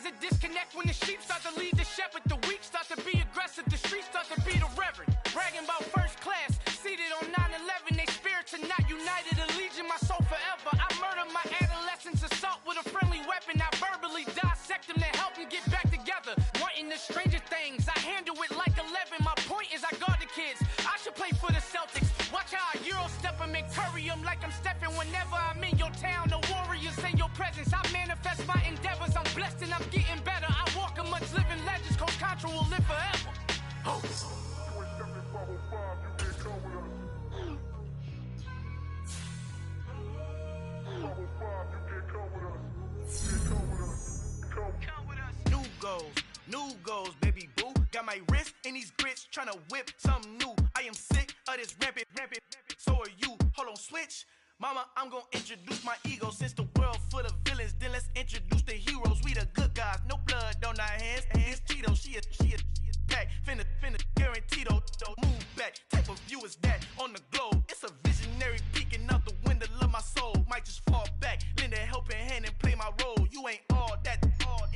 a disconnect when the sheep start to lead the shepherd. The weak start to be aggressive. The streets start to be the reverend. Bragging about first class, seated on 9/11. They spirits are not united. A legion, my soul forever. I murder my adolescence, assault with a friendly weapon. I verbally dissect them to help them get back together. Wanting the stranger things, I handle it like 11. My point is I guard the kids. I should play for the Celtics. Watch how I Euro step them and curry them like I'm stepping whenever I'm in your town. The warriors in your presence. I manifest my endeavors. I'm blessed and I'm getting better. I walk amongst living legends. Coach Contra will live forever. Oh. New goals, baby boo. Got my wrist in these grits, tryna whip something new. I am sick of this rampant. So are you. Hold on, switch. Mama, I'm gonna introduce my ego. Since the world full of villains, then let's introduce the heroes. We the good guys, no blood on our hands. Hands Cheeto, she a pack. Finna, guaranteed though. Move back, type of view is that on the globe. It's a visionary peeking out the window of my soul. Might just fall back, lend a helping hand and play my role. You ain't all that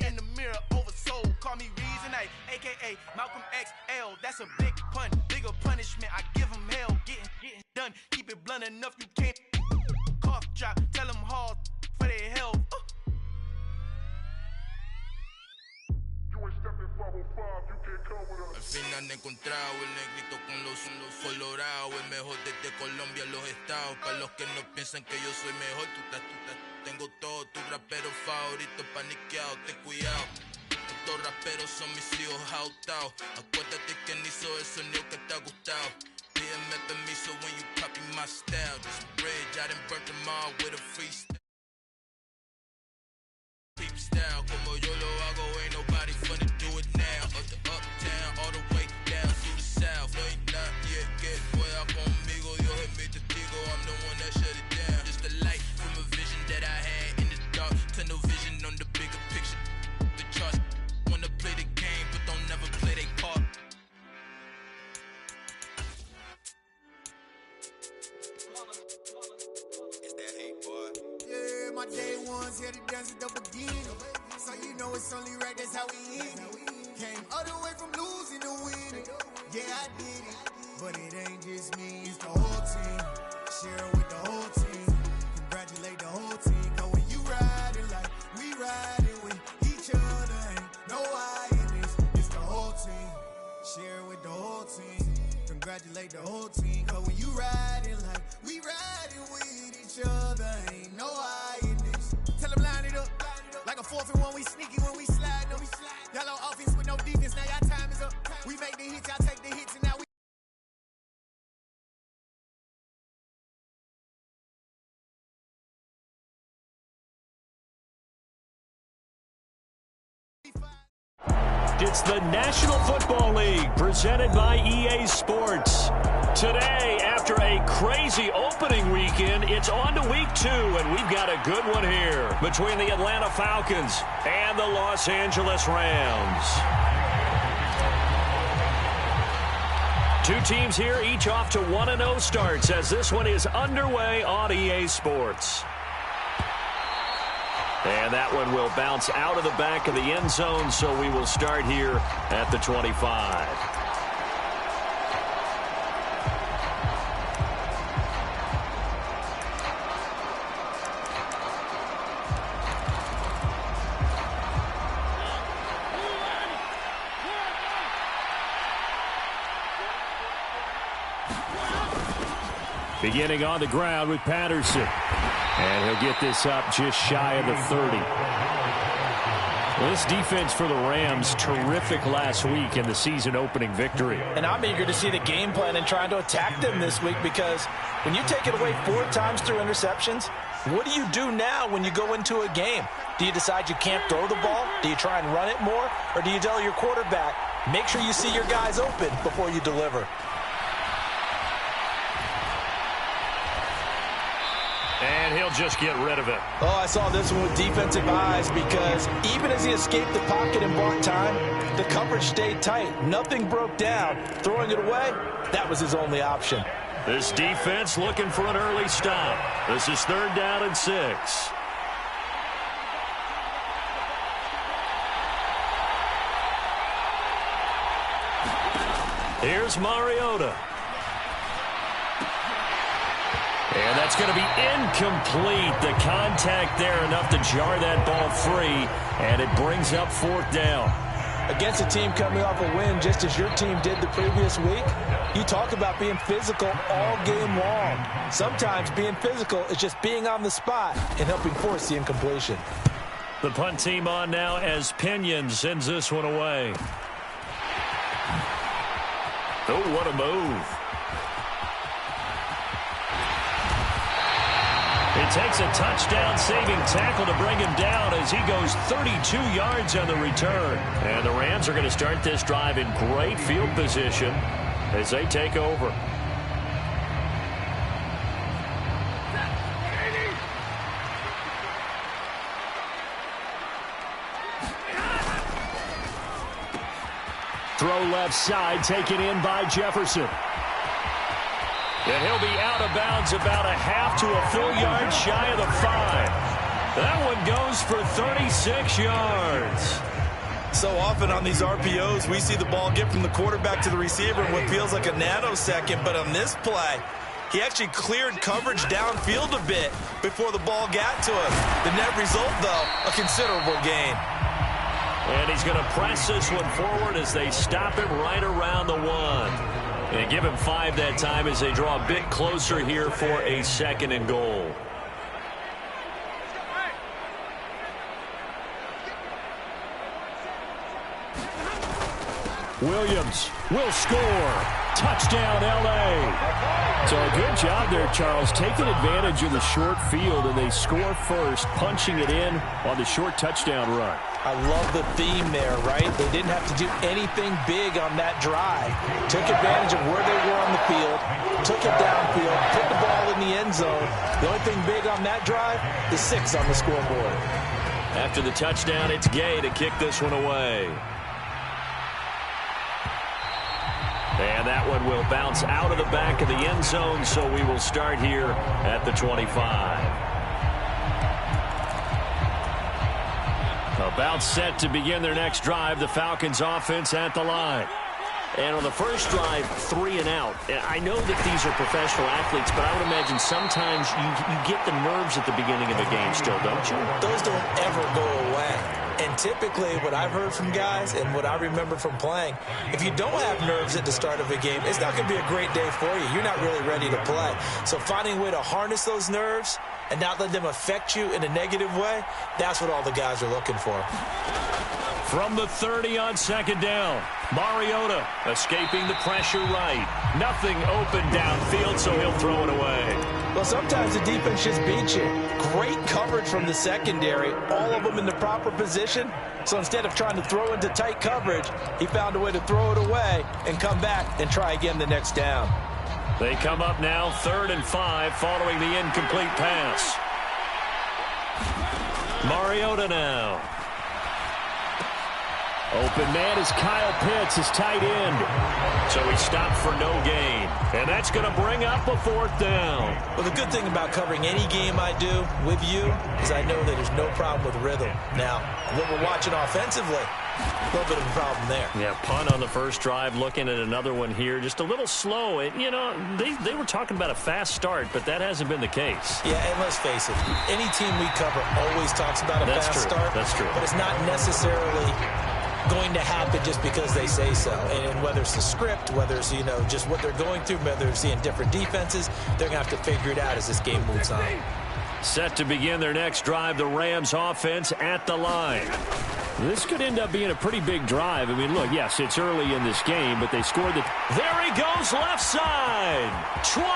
in the mirror oversold. Call me Reason A, aka Malcolm XL. That's a big pun, bigger punishment. I give him hell, getting done. Keep it blunt enough, you can't cough drop. Tell them hard for their health. Al fin han encontrado el negrito con los colorados, el mejor desde Colombia a los estados. Para los que no piensan que yo soy mejor, tengo todo, tus raperos favoritos paniqueados, ten cuidado. Estos raperos son mis hijos adoptados. Acuérdate quién hizo el sonido que te ha gustado. Pídeme permiso when you copy my style. This bridge, I done burnt them all with a freestyle. Style, como yo lo hago, ain't nobody finna do it now. Up the uptown, all the way down to the south. No ain't not yet, que pueda conmigo, Dios es mi testigo. I'm the one that shut it down. Just a light from a vision that I had in the dark. Tunnel vision on the bigger picture. The trust, wanna play the game, but don't never play their part. It's that hate, boy. Yeah, my day ones here to dance at the beginning. So you know it's only right, that's how we end it. Came all the way from losing to winning. Yeah, I did it. But it ain't just me, it's the whole team. Share it with the whole team. Congratulate the whole team. Cause when you riding like we riding with each other, ain't no I in this. It's the whole team. Share it with the whole team. Congratulate the whole team. Cause when you riding like we riding with each other, ain't no I in this. Tell them line it up. Like a 4th and 1, we sneaky when we slide them. Y'all on offense with no defense, now y'all time is up. We make the hits, y'all take the hits, and now we... It's the National Football League presented by EA Sports. Today, after a crazy opening weekend, it's on to week 2, and we've got a good one here between the Atlanta Falcons and the Los Angeles Rams. Two teams here, each off to 1-0 starts as this one is underway on EA Sports. And that one will bounce out of the back of the end zone, so we will start here at the 25. Beginning on the ground with Patterson. And he'll get this up just shy of the 30. Well, this defense for the Rams, terrific last week in the season opening victory. And I'm eager to see the game plan and trying to attack them this week, because when you take it away 4 times through interceptions, what do you do now when you go into a game? Do you decide you can't throw the ball? Do you try and run it more? Or do you tell your quarterback, make sure you see your guys open before you deliver? And he'll just get rid of it. Oh, I saw this one with defensive eyes, because even as he escaped the pocket and bought time, the coverage stayed tight. Nothing broke down. Throwing it away, that was his only option. This defense looking for an early stop. This is 3rd down and 6. Here's Mariota. And that's going to be incomplete. The contact there enough to jar that ball free, and it brings up 4th down. Against a team coming off a win just as your team did the previous week, you talk about being physical all game long. Sometimes being physical is just being on the spot and helping force the incompletion. The punt team on now as Pinion sends this one away. Oh, what a move. It takes a touchdown-saving tackle to bring him down as he goes 32 yards on the return. And the Rams are going to start this drive in great field position as they take over. Throw left side, taken in by Jefferson. And he'll be out of bounds about a half to a full yard shy of the 5. That one goes for 36 yards. So often on these RPOs, we see the ball get from the quarterback to the receiver in what feels like a nanosecond. But on this play, he actually cleared coverage downfield a bit before the ball got to him. The net result, though, a considerable gain. And he's going to press this one forward as they stop him right around the 1. And give him 5 that time as they draw a bit closer here for a 2nd and goal. Williams will score. Touchdown, L.A. So a good job there, Charles, taking advantage of the short field, and they score first, punching it in on the short touchdown run. I love the theme there, right? They didn't have to do anything big on that drive. Took advantage of where they were on the field, took it downfield, put the ball in the end zone. The only thing big on that drive is 6 on the scoreboard. After the touchdown, it's Gay to kick this one away. And that one will bounce out of the back of the end zone, so we will start here at the 25. About set to begin their next drive, the Falcons offense at the line. And on the first drive, 3 and out. I know that these are professional athletes, but I would imagine sometimes you get the nerves at the beginning of a game still, don't you? Those don't ever go away. And typically what I've heard from guys and what I remember from playing, if you don't have nerves at the start of a game, it's not going to be a great day for you. You're not really ready to play. So finding a way to harness those nerves and not let them affect you in a negative way, that's what all the guys are looking for. From the 30 on 2nd down, Mariota escaping the pressure right. Nothing open downfield, so he'll throw it away. Well, sometimes the defense just beats you. Great coverage from the secondary, all of them in the proper position. So instead of trying to throw into tight coverage, he found a way to throw it away and come back and try again the next down. They come up now 3rd and 5 following the incomplete pass. Mariota now. Open man is Kyle Pitts, his tight end. So he stopped for no gain. And that's going to bring up a 4th down. Well, the good thing about covering any game I do with you is I know that there's no problem with rhythm. Now, when we're watching offensively, a little bit of a problem there. Yeah, punt on the first drive, looking at another one here. Just a little slow. You know, they were talking about a fast start, but that hasn't been the case. Yeah, and let's face it, any team we cover always talks about a fast start. That's true. But it's not necessarily going to happen just because they say so. And whether it's the script, whether it's, you know, just what they're going through, whether they're seeing different defenses, they're going to have to figure it out as this game moves on. Set to begin their next drive, the Rams offense at the line. This could end up being a pretty big drive. I mean, look, yes, it's early in this game, but they scored the... There he goes, left side. 20,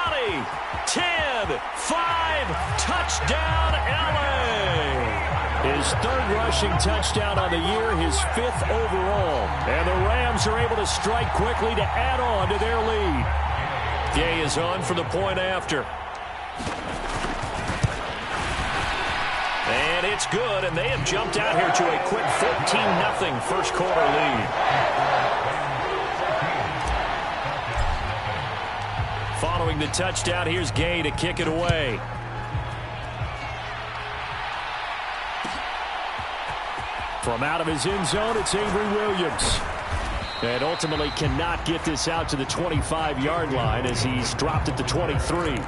10, 5, touchdown, LA. His 3rd rushing touchdown on the year, his 5th overall. And the Rams are able to strike quickly to add on to their lead. Gay is on for the point after. And it's good, and they have jumped out here to a quick 14-0 first quarter lead. Following the touchdown, here's Gay to kick it away. From out of his end zone, it's Avery Williams. And ultimately cannot get this out to the 25-yard line as he's dropped at the 23.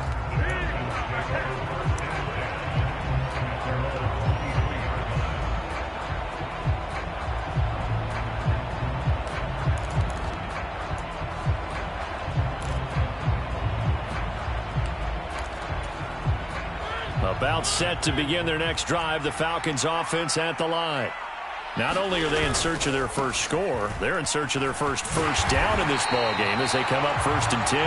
About set to begin their next drive, the Falcons offense at the line. Not only are they in search of their first score, they're in search of their first down in this ball game as they come up 1st and 10.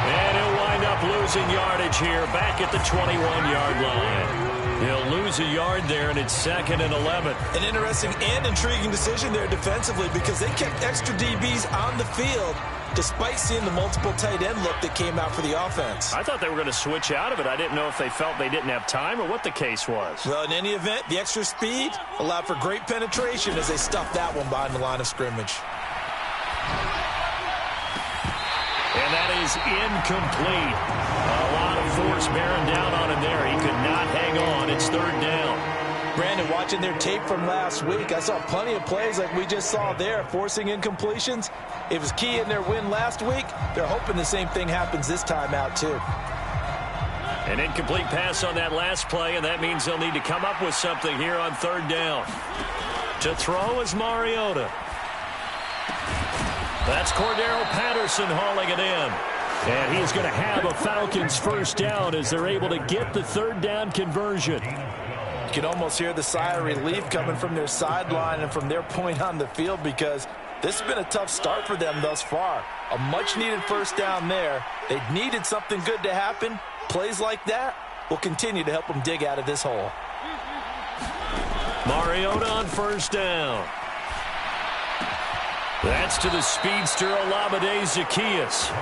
And he'll wind up losing yardage here back at the 21-yard line. He'll lose a yard there, and it's 2nd and 11. An interesting and intriguing decision there defensively because they kept extra DBs on the field despite seeing the multiple tight end look that came out for the offense. I thought they were going to switch out of it. I didn't know if they felt they didn't have time or what the case was. Well, in any event, the extra speed allowed for great penetration as they stuffed that one behind the line of scrimmage. And that is incomplete. A lot of force bearing down on him there. He could not hang on. It's 3rd down. Brandon, watching their tape from last week, I saw plenty of plays like we just saw there, forcing incompletions. It was key in their win last week. They're hoping the same thing happens this time out, too. An incomplete pass on that last play, and that means they'll need to come up with something here on 3rd down. To throw is Mariota. That's Cordero Patterson hauling it in. And he's going to have a Falcons 1st down as they're able to get the 3rd down conversion. You can almost hear the sigh of relief coming from their sideline and from their point on the field because this has been a tough start for them thus far. A much-needed 1st down there. They needed something good to happen. Plays like that will continue to help them dig out of this hole. Mariota on 1st down. That's to the speedster Olamide Zaccheaus.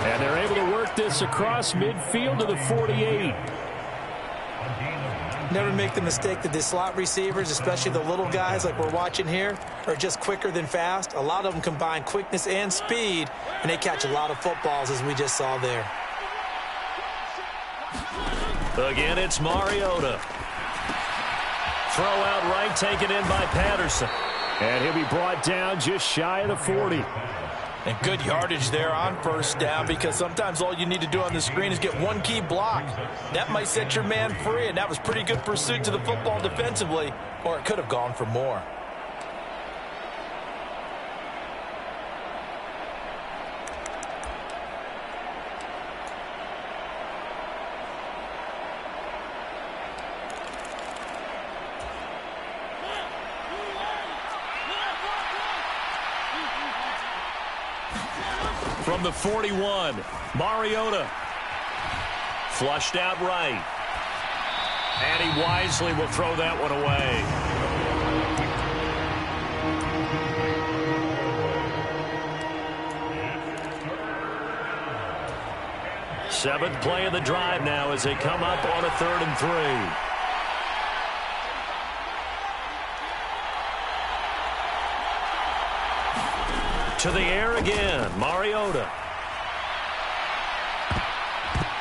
And they're able to work this across midfield to the 48. Never make the mistake that the slot receivers, especially the little guys like we're watching here, are just quicker than fast. A lot of them combine quickness and speed, and they catch a lot of footballs as we just saw there. Again, it's Mariota. Throw out right, taken in by Patterson. And he'll be brought down just shy of the 40. And good yardage there on 1st down because sometimes all you need to do on the screen is get one key block. That might set your man free, and that was pretty good pursuit to the football defensively, or it could have gone for more. From the 41, Mariota. Flushed out right. And he wisely will throw that one away. Seventh play of the drive now as they come up on a 3rd and 3. To the air again, Mariota.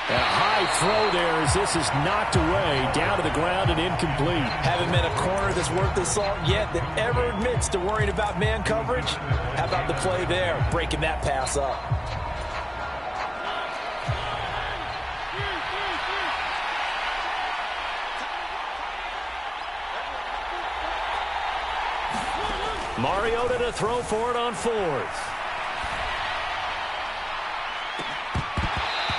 And a high throw there as this is knocked away, down to the ground and incomplete. Haven't met a corner that's worth the salt yet that ever admits to worrying about man coverage. How about the play there, breaking that pass up? Mariota to throw for it on 4th.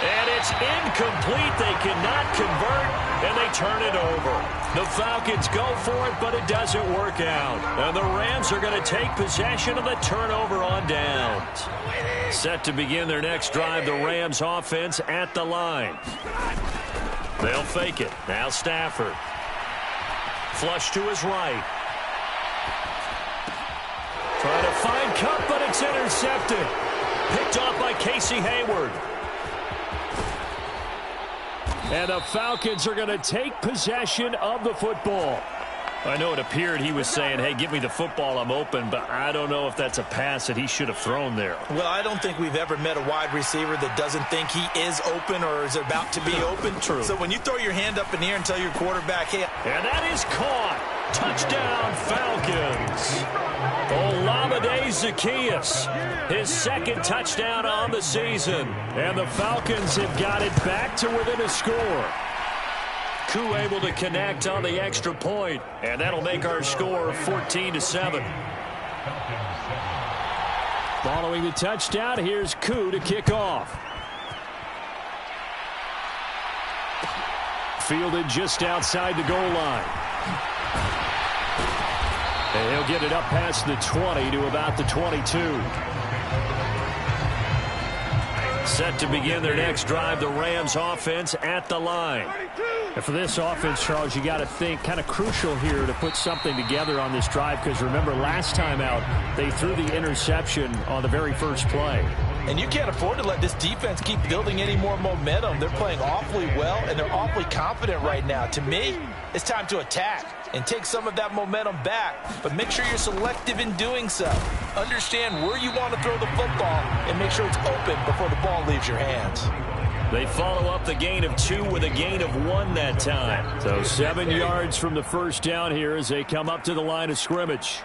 And it's incomplete. They cannot convert, and they turn it over. The Falcons go for it, but it doesn't work out. And the Rams are going to take possession of the turnover on downs. Set to begin their next drive, the Rams offense at the line. They'll fake it. Now Stafford. Flush to his right. Trying to find Cup, but it's intercepted. Picked off by Casey Hayward. And the Falcons are going to take possession of the football. I know it appeared he was saying, hey, give me the football, I'm open, but I don't know if that's a pass that he should have thrown there. Well, I don't think we've ever met a wide receiver that doesn't think he is open or is about to be open. True. So when you throw your hand up in the air and tell your quarterback, hey. And that is caught. Touchdown, Falcons. Olamide Olamide Zaccheaus, his second touchdown on the season. And the Falcons have got it back to within a score. Koo able to connect on the extra point, and that'll make our score 14-7. Following the touchdown, here's Koo to kick off. Fielded just outside the goal line. And he'll get it up past the 20 to about the 22. Set to begin their next drive, the Rams offense at the line. And for this offense, Charles, you got to think kind of crucial here to put something together on this drive, because remember last time out they threw the interception on the very first play. And you can't afford to let this defense keep building any more momentum. They're playing awfully well, and they're awfully confident right now. To me, it's time to attack and take some of that momentum back, but make sure you're selective in doing so. Understand where you want to throw the football and make sure it's open before the ball leaves your hands. They follow up the gain of 2 with a gain of 1 that time. So 7 yards from the first down here as they come up to the line of scrimmage.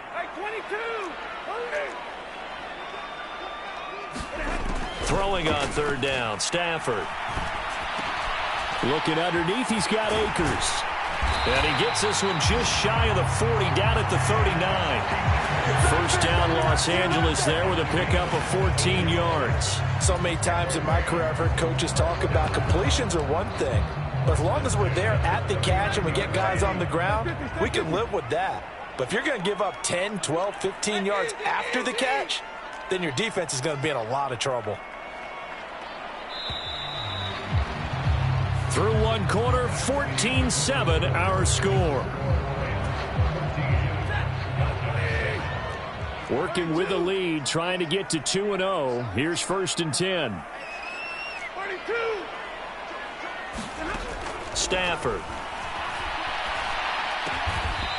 Throwing on third down, Stafford. Looking underneath, he's got Akers. And he gets this one just shy of the 40, down at the 39. First down, Los Angeles there with a pickup of 14 yards. So many times in my career I've heard coaches talk about completions are one thing, but as long as we're there at the catch and we get guys on the ground, we can live with that. But if you're going to give up 10, 12, 15 yards after the catch, then your defense is going to be in a lot of trouble. Through one quarter, 14-7 our score. Working with the lead, trying to get to 2-0. Here's 1st and 10. Stafford.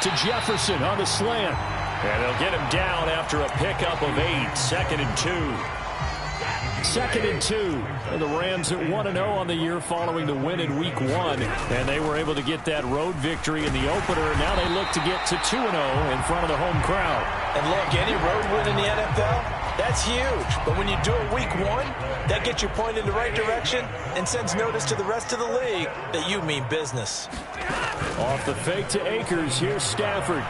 To Jefferson on the slant. And they'll get him down after a pickup of 8. 2nd and 2. 2nd and 2. And the Rams at 1-0 on the year following the win in Week 1. And they were able to get that road victory in the opener. Now they look to get to 2-0 in front of the home crowd. And look, any road win in the NFL, that's huge. But when you do it Week 1, that gets you pointed in the right direction and sends notice to the rest of the league that you mean business. Off the fake to Akers, here's Stafford.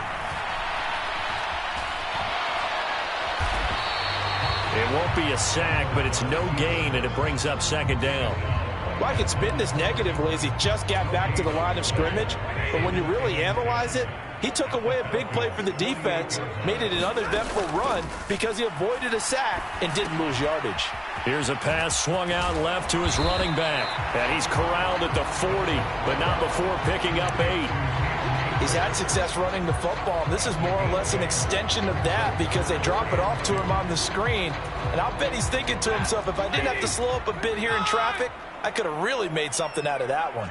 It won't be a sack, but it's no gain, and it brings up 2nd down. Well, I could spin this negatively as he just got back to the line of scrimmage, but when you really analyze it, he took away a big play for the defense, made it an uneventful run because he avoided a sack and didn't lose yardage. Here's a pass swung out left to his running back, and he's corralled at the 40, but not before picking up 8. He's had success running the football. This is more or less an extension of that because they drop it off to him on the screen. And I'll bet he's thinking to himself, if I didn't have to slow up a bit here in traffic, I could have really made something out of that one.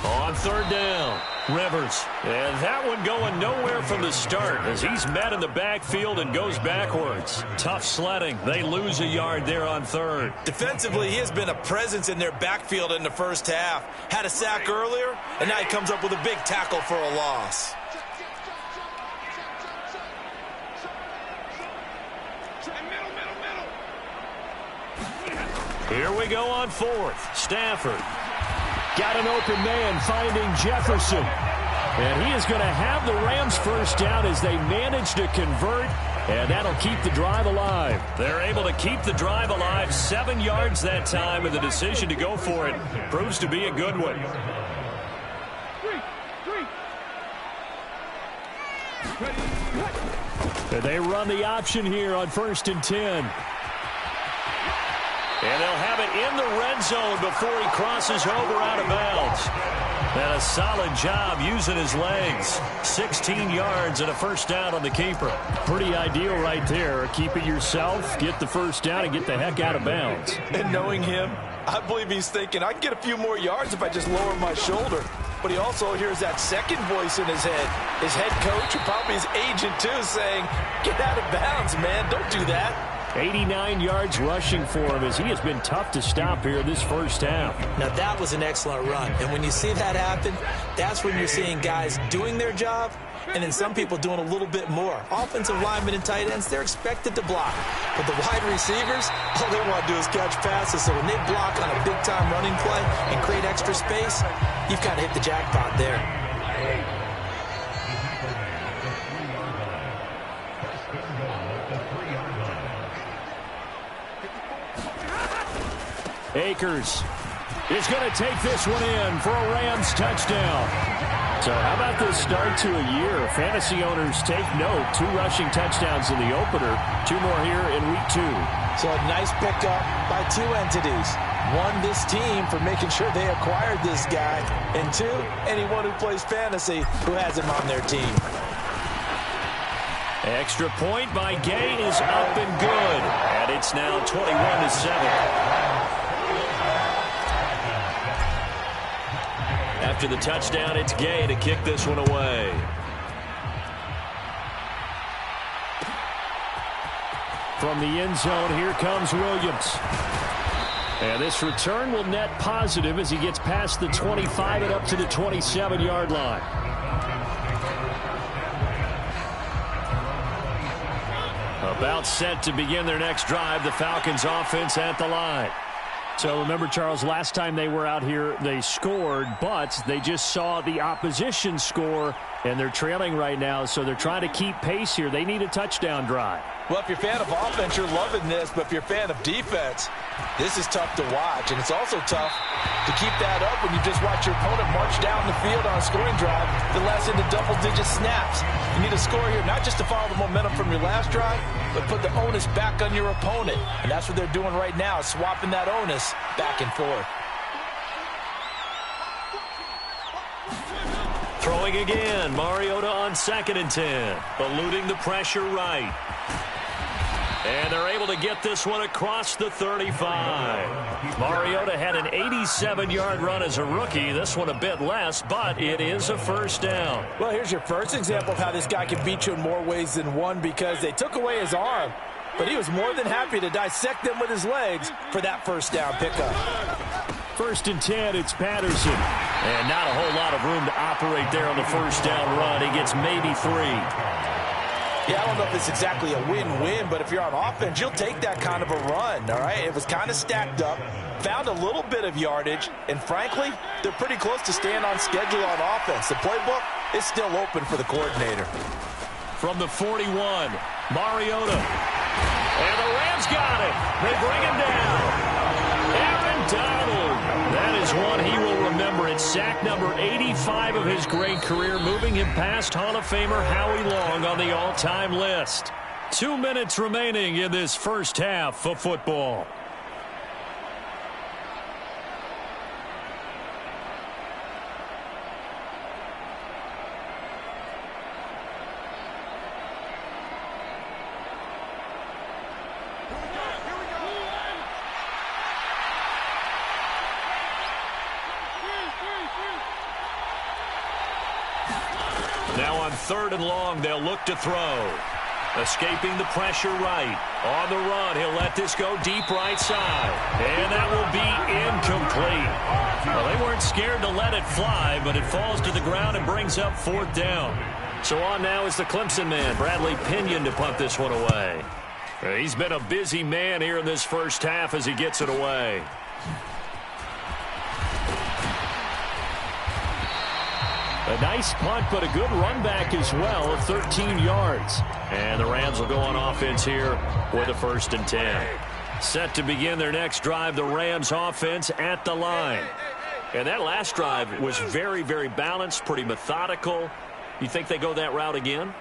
On 3rd down, Rivers. And that one going nowhere from the start as he's met in the backfield and goes backwards. Tough sledding. They lose a yard there on 3rd. Defensively, he has been a presence in their backfield in the first half. Had a sack earlier, and now he comes up with a big tackle for a loss. Here we go on 4th. Stafford. Got an open man finding Jefferson. And he is going to have the Rams first down as they manage to convert. And that'll keep the drive alive. They're able to keep the drive alive. 7 yards that time, and the decision to go for it proves to be a good one. And they run the option here on 1st and 10. And they'll have it in the red zone before he crosses over out of bounds. And a solid job using his legs. 16 yards and a first down on the keeper. Pretty ideal right there. Keep it yourself, get the first down, and get the heck out of bounds. And knowing him, I believe he's thinking, I can get a few more yards if I just lower my shoulder. But he also hears that second voice in his head. His head coach, and probably his agent too, saying, get out of bounds, man. Don't do that. 89 yards rushing for him as he has been tough to stop here this first half. Now that was an excellent run. And when you see that happen, that's when you're seeing guys doing their job and then some people doing a little bit more. Offensive linemen and tight ends, they're expected to block. But the wide receivers, all they want to do is catch passes. So when they block on a big-time running play and create extra space, you've kind of hit the jackpot there. Akers is going to take this one in for a Rams touchdown. So how about this start to a year? Fantasy owners take note. 2 rushing touchdowns in the opener. 2 more here in week 2. So a nice pickup by 2 entities. 1, this team for making sure they acquired this guy. And 2, anyone who plays fantasy who has him on their team. Extra point by Gay is up and good. And it's now 21-7. After the touchdown, it's Gay to kick this one away. From the end zone, here comes Williams. And this return will net positive as he gets past the 25 and up to the 27-yard line. About set to begin their next drive, the Falcons offense at the line. So remember, Charles, last time they were out here, they scored, but they just saw the opposition score, and they're trailing right now, so they're trying to keep pace here. They need a touchdown drive. Well, if you're a fan of offense, you're loving this, but if you're a fan of defense, this is tough to watch, and it's also tough to keep that up when you just watch your opponent march down the field on a scoring drive that lasts into double-digit snaps. You need a score here, not just to follow the momentum from your last drive, but put the onus back on your opponent. And that's what they're doing right now, swapping that onus back and forth. Throwing again, Mariota on 2nd and 10, eluding the pressure right. And they're able to get this one across the 35. Mariota had an 87-yard run as a rookie. This one a bit less, but it is a first down. Well, here's your first example of how this guy can beat you in more ways than one, because they took away his arm, but he was more than happy to dissect them with his legs for that first down pickup. 1st and 10, it's Patterson. And not a whole lot of room to operate there on the first down run. He gets maybe 3. Yeah, I don't know if it's exactly a win-win, but if you're on offense, you'll take that kind of a run, all right? It was kind of stacked up, found a little bit of yardage, and frankly, they're pretty close to staying on schedule on offense. The playbook is still open for the coordinator. From the 41, Mariota. And the Rams got it. They bring him down. Aaron Donald. That is one he will remember. It's sack number 85 of his great career, moving him past Hall of Famer Howie Long on the all-time list. 2 minutes remaining in this first half of football. Now on 3rd and long, they'll look to throw. Escaping the pressure right. On the run, he'll let this go deep right side. And that will be incomplete. Well, they weren't scared to let it fly, but it falls to the ground and brings up 4th down. So on now is the Clemson man, Bradley Pinion, to punt this one away. He's been a busy man here in this first half as he gets it away. A nice punt, but a good run back as well of 13 yards. And the Rams will go on offense here with a 1st and 10. Set to begin their next drive, the Rams offense at the line. And that last drive was very, very balanced, pretty methodical. You think they go that route again?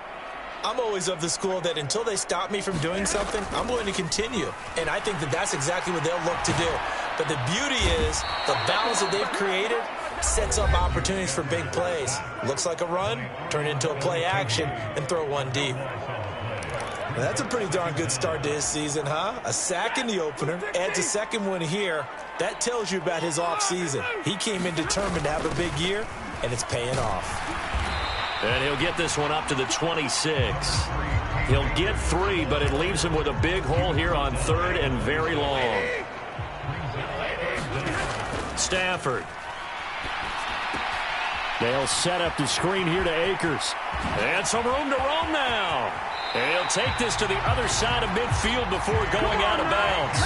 I'm always of the school that until they stop me from doing something, I'm going to continue. And I think that that's exactly what they'll look to do. But the beauty is the balance that they've created sets up opportunities for big plays. Looks like a run, turn it into a play action, and throw one deep. Well, that's a pretty darn good start to his season, huh? A sack in the opener, adds a second one here. That tells you about his offseason. He came in determined to have a big year, and it's paying off. And he'll get this one up to the 26. He'll get 3, but it leaves him with a big hole here on 3rd and very long. They'll set up the screen here to Akers. And some room to roam now. And he'll take this to the other side of midfield before going out of bounds.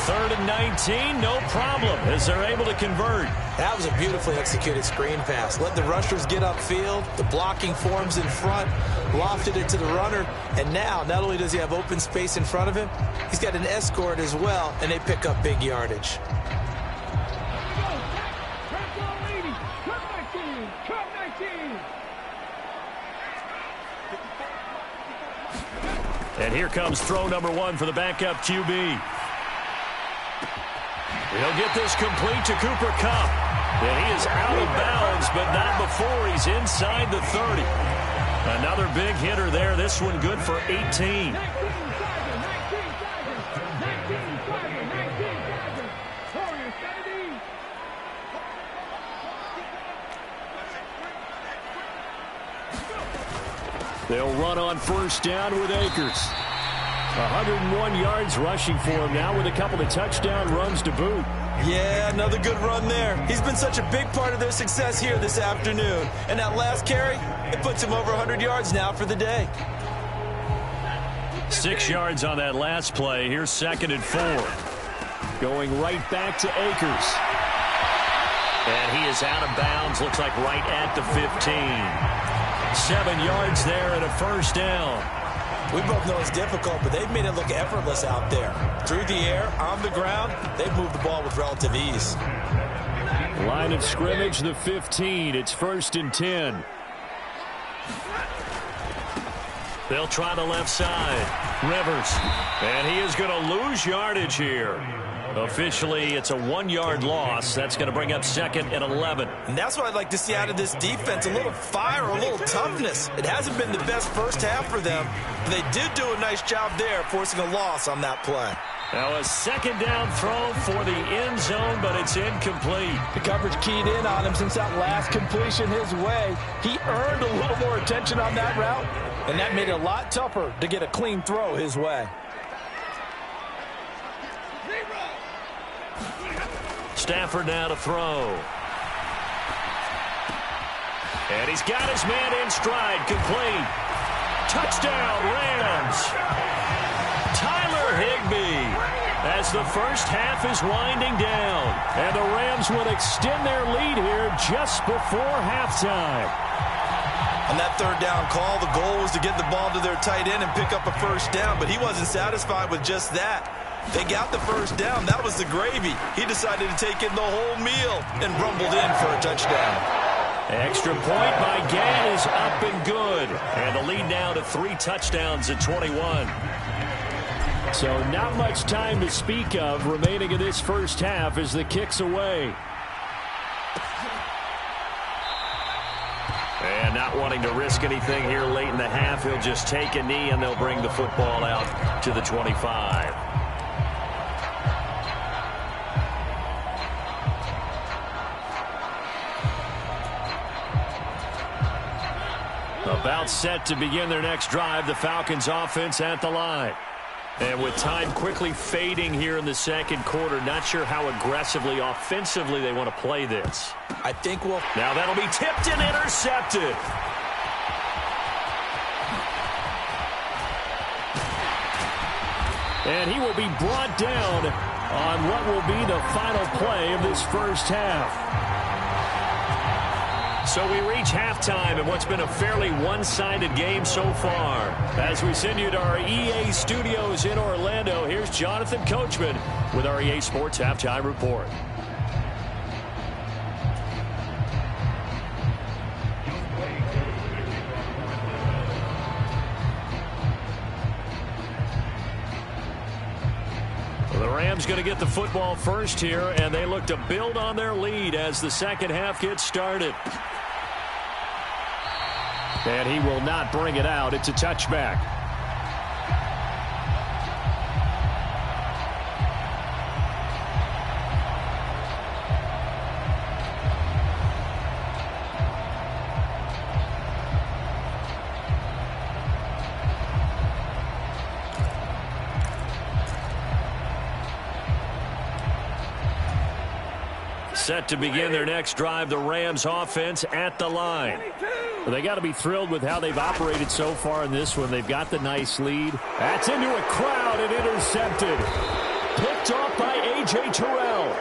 3rd and 19, no problem, as they're able to convert. That was a beautifully executed screen pass. Let the rushers get upfield. The blocking forms in front. Lofted it to the runner. And now, not only does he have open space in front of him, he's got an escort as well, and they pick up big yardage. And here comes throw number 1 for the backup QB. He'll get this complete to Cooper Kupp. And he is out of bounds, but not before he's inside the 30. Another big hitter there. This one good for 18. They'll run on 1st down with Akers. 101 yards rushing for him now with a couple of touchdown runs to boot. Yeah, another good run there. He's been such a big part of their success here this afternoon. And that last carry, it puts him over 100 yards now for the day. 6 yards on that last play. Here's 2nd and 4. Going right back to Akers. And he is out of bounds. Looks like right at the 15. 7 yards there and a 1st down. We both know it's difficult, but they've made it look effortless out there. Through the air, on the ground, they've moved the ball with relative ease. Line of scrimmage, the 15. It's 1st and 10. They'll try the left side. Rivers. And he is going to lose yardage here. Officially, it's a 1-yard loss. That's going to bring up 2nd and 11. And that's what I'd like to see out of this defense, a little fire, a little toughness. It hasn't been the best first half for them, but they did do a nice job there, forcing a loss on that play. Now a 2nd down throw for the end zone, but it's incomplete. The coverage keyed in on him since that last completion his way. He earned a little more attention on that route, and that made it a lot tougher to get a clean throw his way. Stafford now to throw. And he's got his man in stride. Complete. Touchdown, Rams. Tyler Higbee as the first half is winding down. And the Rams would extend their lead here just before halftime. On that 3rd down call, the goal was to get the ball to their tight end and pick up a 1st down, but he wasn't satisfied with just that. They got the 1st down. That was the gravy. He decided to take in the whole meal and rumbled in for a touchdown. Extra point by Gann is up and good. And the lead now to 3 touchdowns at 21. So not much time to speak of remaining in this first half as the kick's away. And not wanting to risk anything here late in the half, he'll just take a knee and they'll bring the football out to the 25. About set to begin their next drive, the Falcons offense at the line. And with time quickly fading here in the 2nd quarter, not sure how aggressively, offensively they want to play this. I think we'll... Now that'll be tipped and intercepted. And he will be brought down on what will be the final play of this first half. So we reach halftime in what's been a fairly one-sided game so far. As we send you to our EA studios in Orlando, here's Jonathan Coachman with our EA Sports Halftime Report. The Rams going to get the football first here, and they look to build on their lead as the second half gets started. And he will not bring it out. It's a touchback. Set to begin their next drive, the Rams offense at the line. Well, they got to be thrilled with how they've operated so far in this one. They've got the nice lead. That's into a crowd and intercepted. Picked off by A.J. Terrell.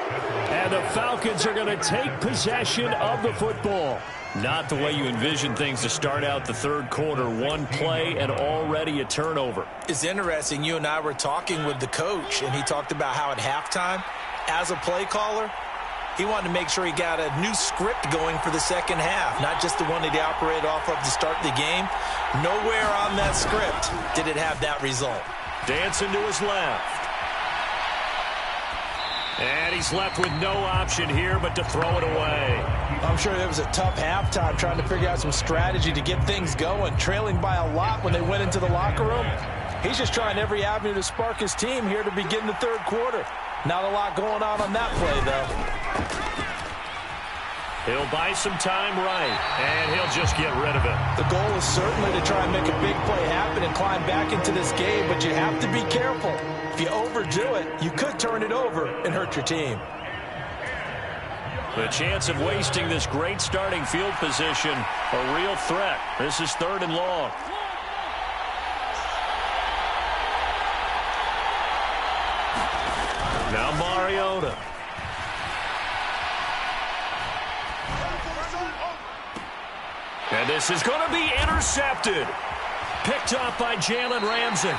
And the Falcons are going to take possession of the football. Not the way you envision things to start out the third quarter. One play and already a turnover. It's interesting. You and I were talking with the coach, and he talked about how at halftime, as a play caller, he wanted to make sure he got a new script going for the second half, not just the one that he operated off of to start the game. Nowhere on that script did it have that result. Dancing to his left. And he's left with no option here but to throw it away. I'm sure it was a tough halftime trying to figure out some strategy to get things going, trailing by a lot when they went into the locker room. He's just trying every avenue to spark his team here to begin the third quarter. Not a lot going on that play, though. He'll buy some time right, and he'll just get rid of it. The goal is certainly to try and make a big play happen and climb back into this game, but you have to be careful. If you overdo it, you could turn it over and hurt your team. The chance of wasting this great starting field position, a real threat. This is 3rd and long. Now Mariota. And this is going to be intercepted. Picked off by Jalen Ramsey.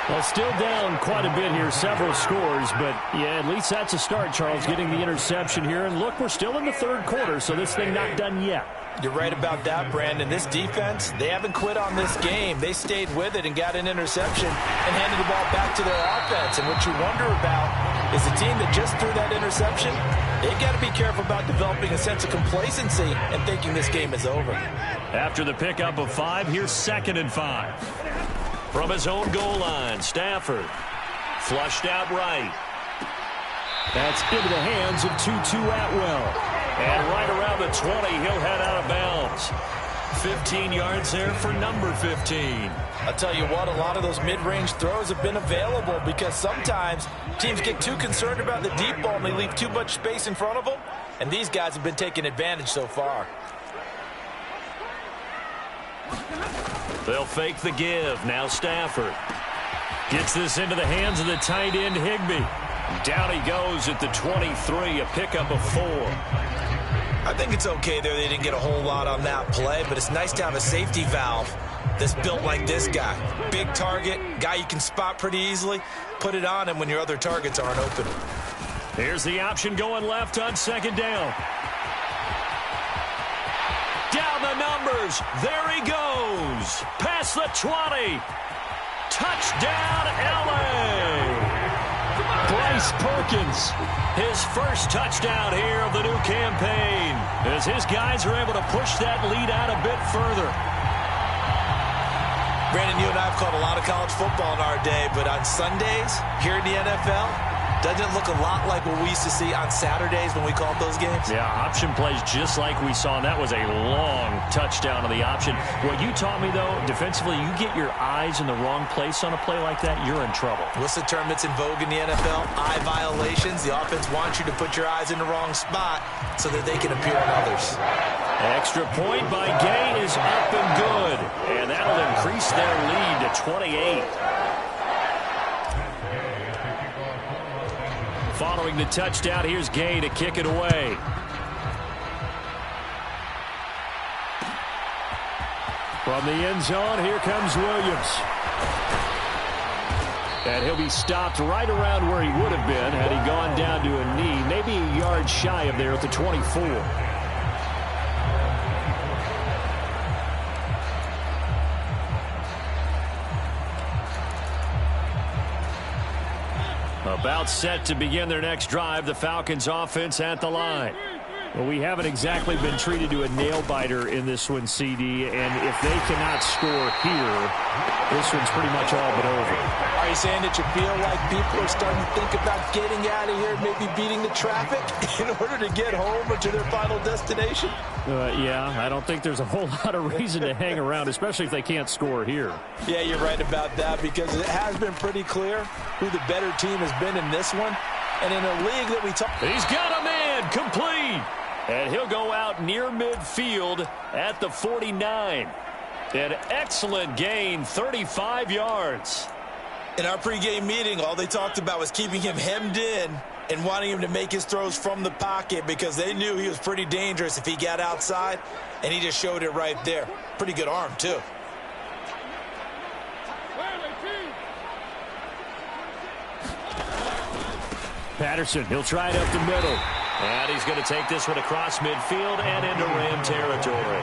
Well, still down quite a bit here, several scores, but yeah, at least that's a start, Charles, getting the interception here. And look, we're still in the third quarter, so this thing not done yet. You're right about that, Brandon. This defense, they haven't quit on this game. They stayed with it and got an interception and handed the ball back to their offense. And what you wonder about is the team that just threw that interception, they've got to be careful about developing a sense of complacency and thinking this game is over. After the pickup of 5, here's 2nd and 5. From his own goal line, Stafford flushed out right. That's into the hands of Tutu Atwell. And right around the 20, he'll head out of bounds. 15 yards there for number 15. I'll tell you what, a lot of those mid-range throws have been available because sometimes teams get too concerned about the deep ball and they leave too much space in front of them. And these guys have been taking advantage so far. They'll fake the give. Now Stafford gets this into the hands of the tight end Higbee. Down he goes at the 23, a pickup of 4. I think it's okay there. They didn't get a whole lot on that play, but it's nice to have a safety valve that's built like this guy. Big target, guy you can spot pretty easily. Put it on him when your other targets aren't open. Here's the option going left on 2nd down. Down the numbers. There he goes. Past the 20. Touchdown, L.A. Bryce Perkins, his first touchdown here of the new campaign, as his guys are able to push that lead out a bit further. Brandon, you and I have called a lot of college football in our day, but on Sundays here in the NFL, doesn't it look a lot like what we used to see on Saturdays when we called those games? Yeah, option plays just like we saw, and that was a long touchdown on the option. What you taught me, though, defensively, you get your eyes in the wrong place on a play like that, you're in trouble. What's the term that's in vogue in the NFL? Eye violations. The offense wants you to put your eyes in the wrong spot so that they can appear on others. Extra point by Gay is up and good, and that'll increase their lead to 28. Following the touchdown, here's Gay to kick it away. From the end zone, here comes Williams. And he'll be stopped right around where he would have been had he gone down to a knee, maybe a yard shy of there at the 24. About set to begin their next drive, the Falcons offense at the line. Well, we haven't exactly been treated to a nail-biter in this one, CD, and if they cannot score here, this one's pretty much all but over. Are you saying that you feel like people are starting to think about getting out of here, maybe beating the traffic in order to get home or to their final destination? Yeah, I don't think there's a whole lot of reason to hang around, especially if they can't score here. Yeah, you're right about that because it has been pretty clear who the better team has been in this one. And in a league that we talk... He's got him in! and complete. And he'll go out near midfield at the 49. An excellent gain, 35 yards. In our pregame meeting, all they talked about was keeping him hemmed in and wanting him to make his throws from the pocket because they knew he was pretty dangerous if he got outside, and he just showed it right there. Pretty good arm, too. Patterson, he'll try it up the middle. And he's going to take this one across midfield and into Ram territory.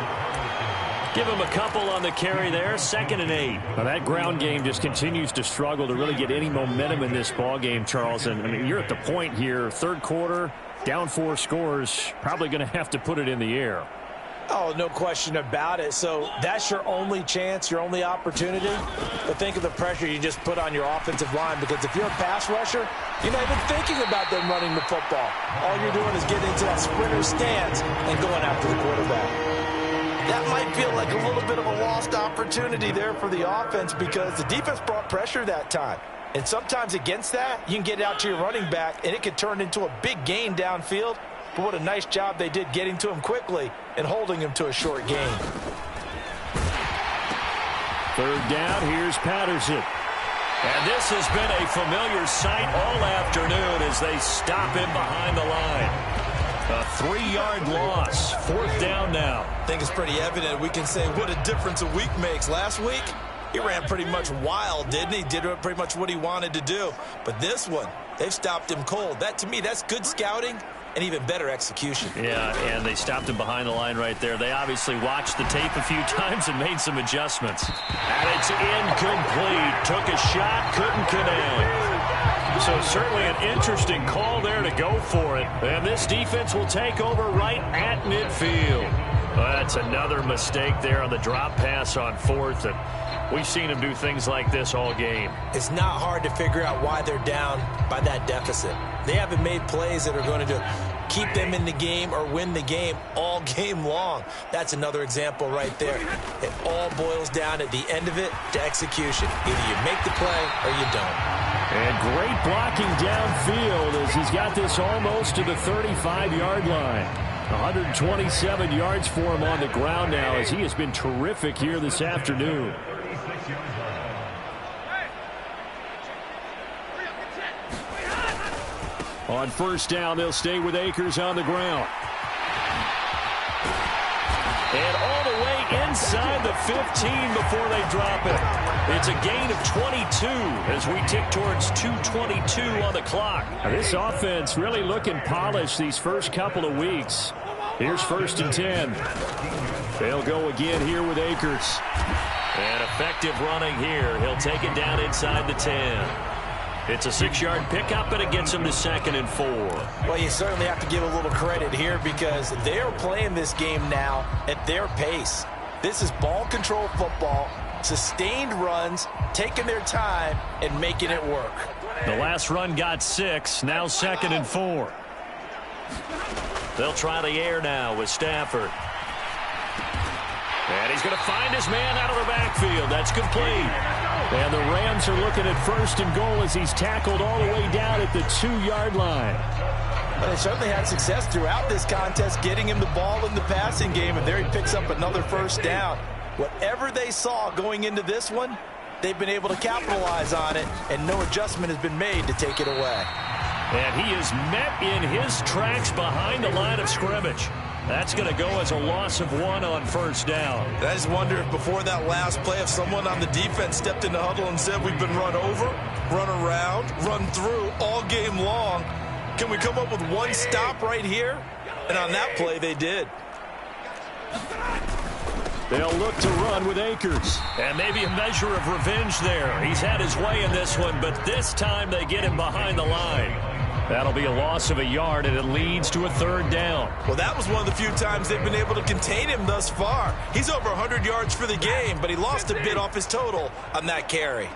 Give him a couple on the carry there, 2nd and 8. Now that ground game just continues to struggle to really get any momentum in this ball game, Charles. And I mean, you're at the point here, third quarter, down 4 scores, probably going to have to put it in the air. Oh, no question about it. So that's your only chance, your only opportunity. But think of the pressure you just put on your offensive line, because if you're a pass rusher, you're not even thinking about them running the football. All you're doing is getting into that sprinter stance and going after the quarterback. That might feel like a little bit of a lost opportunity there for the offense because the defense brought pressure that time. And sometimes against that, you can get out to your running back, and it could turn into a big gain downfield. But what a nice job they did getting to him quickly and holding him to a short gain. Third down, here's Patterson. And this has been a familiar sight all afternoon as they stop him behind the line. A 3-yard loss. 4th down now. I think it's pretty evident. We can say what a difference a week makes. Last week, he ran pretty much wild, didn't he? Did pretty much what he wanted to do. But this one, they've stopped him cold. That, to me, that's good scouting and even better execution. Yeah, and they stopped him behind the line right there. They obviously watched the tape a few times and made some adjustments. And it's incomplete. Took a shot, couldn't connect. So certainly an interesting call there to go for it. And this defense will take over right at midfield. Well, that's another mistake there on the drop pass on 4th. And we've seen him do things like this all game. It's not hard to figure out why they're down by that deficit. They haven't made plays that are going to keep them in the game or win the game all game long. That's another example right there. It all boils down at the end of it to execution. Either you make the play or you don't. And great blocking downfield as he's got this almost to the 35-yard line. 127 yards for him on the ground now as he has been terrific here this afternoon. On 1st down, they'll stay with Akers on the ground. And all the way inside the 15 before they drop it. It's a gain of 22 as we tick towards 2:22 on the clock. Now this offense really looking polished these first couple of weeks. Here's 1st and 10. They'll go again here with Akers. And effective running here. He'll take it down inside the 10. It's a 6-yard pickup, and it gets him to 2nd and 4. Well, you certainly have to give a little credit here because they're playing this game now at their pace. This is ball control football, sustained runs, taking their time, and making it work. The last run got 6, now 2nd and 4. They'll try the air now with Stafford. And he's going to find his man out of the backfield. That's complete. And the Rams are looking at 1st and goal as he's tackled all the way down at the 2-yard line. Well, they certainly had success throughout this contest getting him the ball in the passing game, and there he picks up another 1st down. Whatever they saw going into this one, they've been able to capitalize on it, and no adjustment has been made to take it away. And he is met in his tracks behind the line of scrimmage. That's going to go as a loss of 1 on 1st down. I just wonder if before that last play, if someone on the defense stepped in the huddle and said, we've been run over, run around, run through all game long. Can we come up with one stop right here? And on that play, they did. They'll look to run with Akers. And maybe a measure of revenge there. He's had his way in this one, but this time they get him behind the line. That'll be a loss of 1 yard, and it leads to a 3rd down. Well, that was one of the few times they've been able to contain him thus far. He's over 100 yards for the game, but he lost a bit off his total on that carry.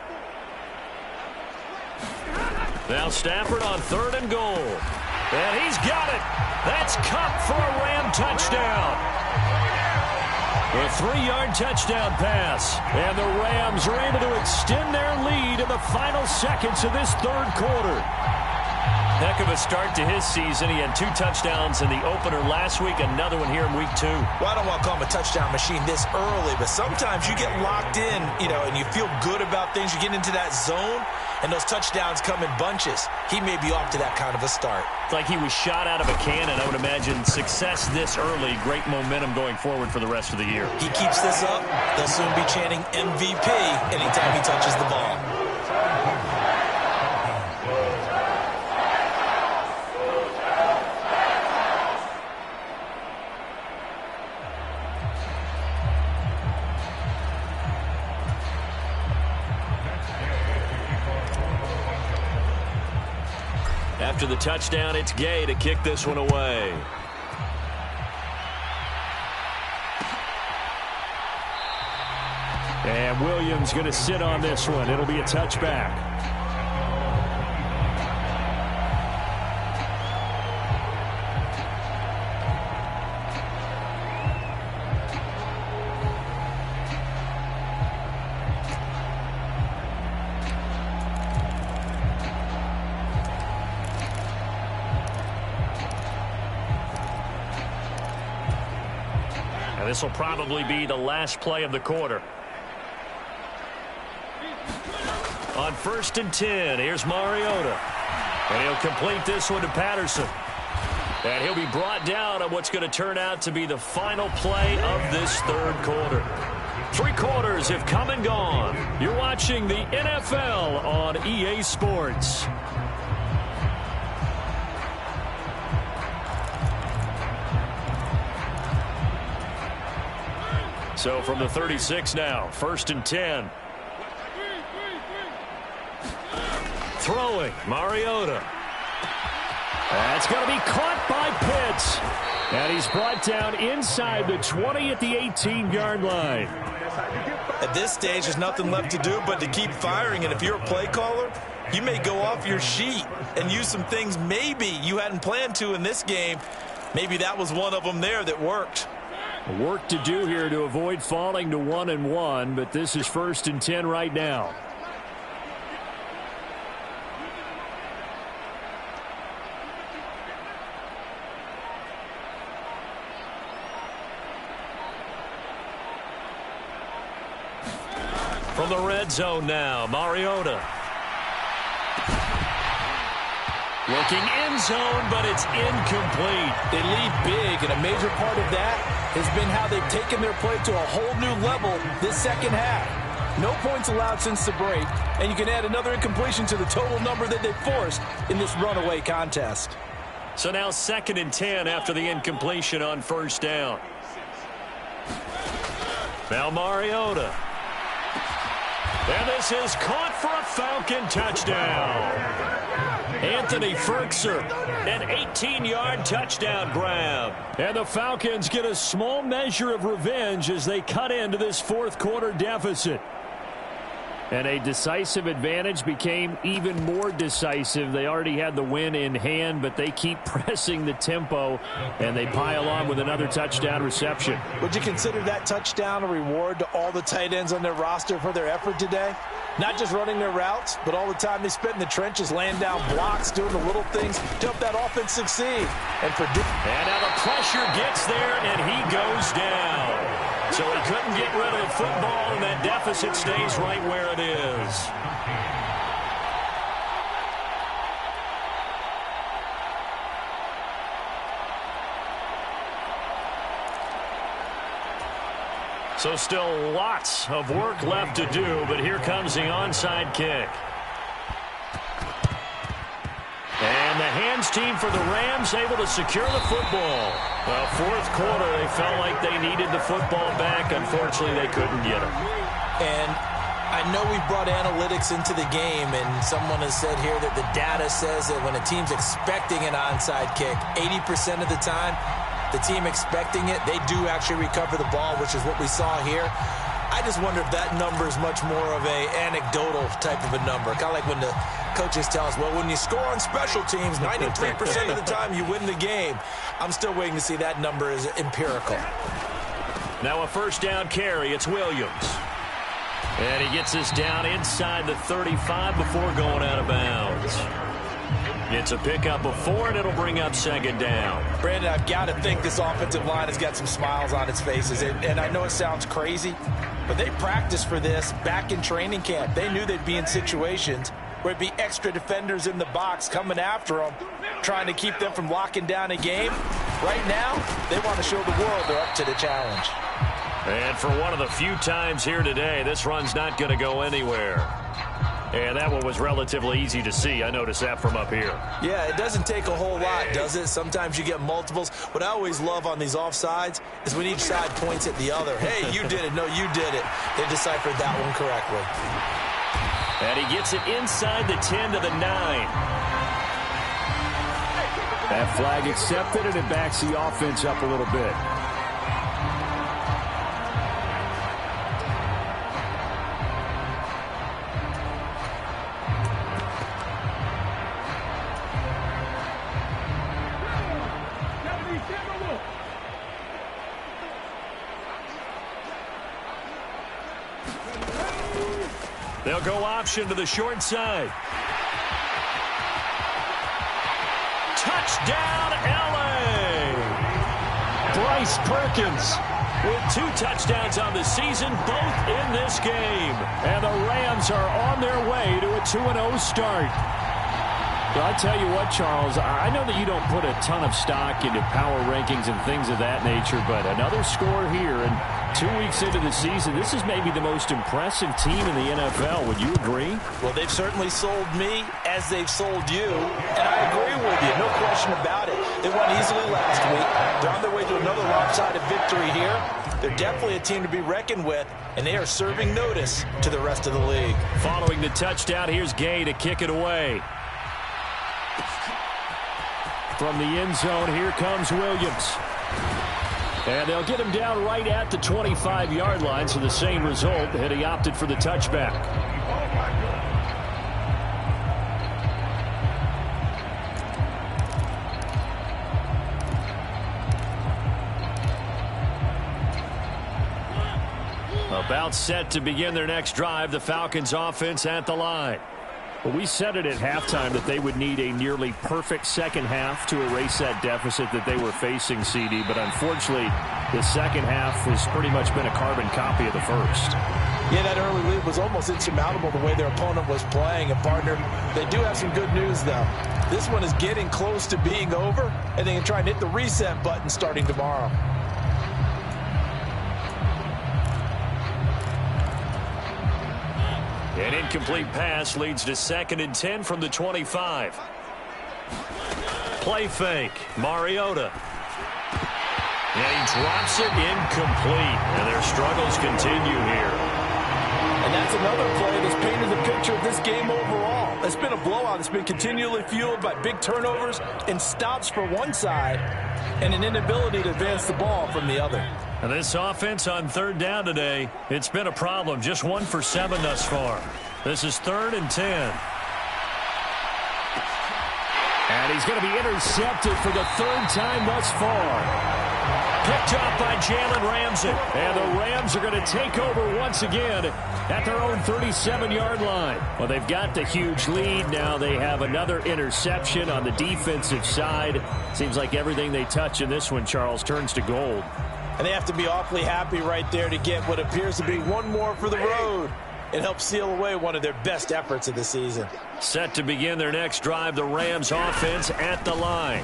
Now Stafford on 3rd and goal. And he's got it. That's Kupp for a Ram touchdown. A 3-yard touchdown pass. And the Rams are able to extend their lead in the final seconds of this 3rd quarter. Heck of a start to his season. He had 2 touchdowns in the opener last week, another one here in week 2. Well, I don't want to call him a touchdown machine this early, but sometimes you get locked in, and you feel good about things. You get into that zone, and those touchdowns come in bunches. He may be off to that kind of a start. It's like he was shot out of a cannon. I would imagine success this early, great momentum going forward for the rest of the year. He keeps this up, they'll soon be chanting MVP anytime he touches the ball. After the touchdown, it's Gay to kick this one away. And Williams going to sit on this one. It'll be a touchback. And this will probably be the last play of the quarter. On 1st and 10, here's Mariota. And he'll complete this one to Patterson. And he'll be brought down on what's going to turn out to be the final play of this third quarter. 3 quarters have come and gone. You're watching the NFL on EA Sports. So from the 36 now, 1st and 10. Throwing, Mariota. That's going to be caught by Pitts. And he's brought down inside the 20 at the 18-yard line. At this stage, there's nothing left to do but to keep firing. And if you're a play caller, you may go off your sheet and use some things maybe you hadn't planned to in this game. Maybe that was one of them there that worked. Work to do here to avoid falling to 1-1, but this is 1st and 10 right now. From the red zone now, Mariota. Looking end zone, but it's incomplete. They lead big, and a major part of that has been how they've taken their play to a whole new level this second half. No points allowed since the break, and you can add another incompletion to the total number that they forced in this runaway contest. So now 2nd and 10 after the incompletion on 1st down. Now Mariota. And this is caught for a Falcon touchdown. Anthony Ferkser, an 18-yard touchdown grab. And the Falcons get a small measure of revenge as they cut into this 4th quarter deficit. And a decisive advantage became even more decisive. They already had the win in hand, but they keep pressing the tempo, and they pile on with another touchdown reception. Would you consider that touchdown a reward to all the tight ends on their roster for their effort today? Not just running their routes, but all the time they spent in the trenches, laying down blocks, doing the little things to help that offense succeed. And now the pressure gets there, and he goes down. So he couldn't get rid of the football, and that deficit stays right where it is. So still lots of work left to do, but here comes the onside kick. And the hands team for the Rams able to secure the football. Well, 4th quarter, they felt like they needed the football back. Unfortunately, they couldn't get it. And I know we've brought analytics into the game, and someone has said here that the data says that when a team's expecting an onside kick, 80% of the time, the team expecting it, they do actually recover the ball, which is what we saw here. I just wonder if that number is much more of a anecdotal type of a number. Kind of like when the coaches tell us, well, when you score on special teams, 93% of the time you win the game. I'm still waiting to see that number is empirical. Now a 1st down carry. It's Williams. And he gets this down inside the 35 before going out of bounds. It's a pickup of 4, and it'll bring up second down. Brandon, I've got to think this offensive line has got some smiles on its faces. And I know it sounds crazy, but they practiced for this back in training camp. They knew they'd be in situations where it'd be extra defenders in the box coming after them, trying to keep them from locking down a game. Right now, they want to show the world they're up to the challenge. And for one of the few times here today, this run's not going to go anywhere. And that one was relatively easy to see. I noticed that from up here. Yeah, it doesn't take a whole lot, does it? Sometimes you get multiples. What I always love on these offsides is when each side points at the other. Hey, you did it. No, you did it. They deciphered that one correctly. And he gets it inside the 10 to the 9. That flag accepted, and it backs the offense up a little bit. They'll go option to the short side. Touchdown, L.A. Bryce Perkins with 2 touchdowns on the season, both in this game. And the Rams are on their way to a 2-0 start. Well, I tell you what, Charles, I know that you don't put a ton of stock into power rankings and things of that nature, but another score here, and 2 weeks into the season, this is maybe the most impressive team in the NFL. Would you agree? Well, they've certainly sold me as they've sold you, and I agree with you, no question about it. They won easily last week. They're on their way to another lopsided victory here. They're definitely a team to be reckoned with, and they are serving notice to the rest of the league. Following the touchdown, here's Gay to kick it away. From the end zone, here comes Williams. And they'll get him down right at the 25-yard line, so the same result, and he opted for the touchback. About set to begin their next drive, the Falcons offense at the line. Well, we said it at halftime that they would need a nearly perfect second half to erase that deficit that they were facing, CD. But unfortunately, the second half has pretty much been a carbon copy of the first. Yeah, that early lead was almost insurmountable the way their opponent was playing. And, partner, they do have some good news, though. This one is getting close to being over, and they can try and hit the reset button starting tomorrow. An incomplete pass leads to 2nd and 10 from the 25. Play fake. Mariota. And he drops it incomplete. And their struggles continue here. And that's another play that's painted the picture of this game overall. It's been a blowout. It's been continually fueled by big turnovers and stops for one side and an inability to advance the ball from the other. And this offense on 3rd down today, it's been a problem. Just 1 for 7 thus far. This is 3rd and 10. And he's going to be intercepted for the 3rd time thus far. Picked up by Jalen Ramsey. And the Rams are going to take over once again at their own 37-yard line. Well, they've got the huge lead. Now they have another interception on the defensive side. Seems like everything they touch in this one, Charles, turns to gold. And they have to be awfully happy right there to get what appears to be one more for the road and help seal away one of their best efforts of the season. Set to begin their next drive, the Rams offense at the line.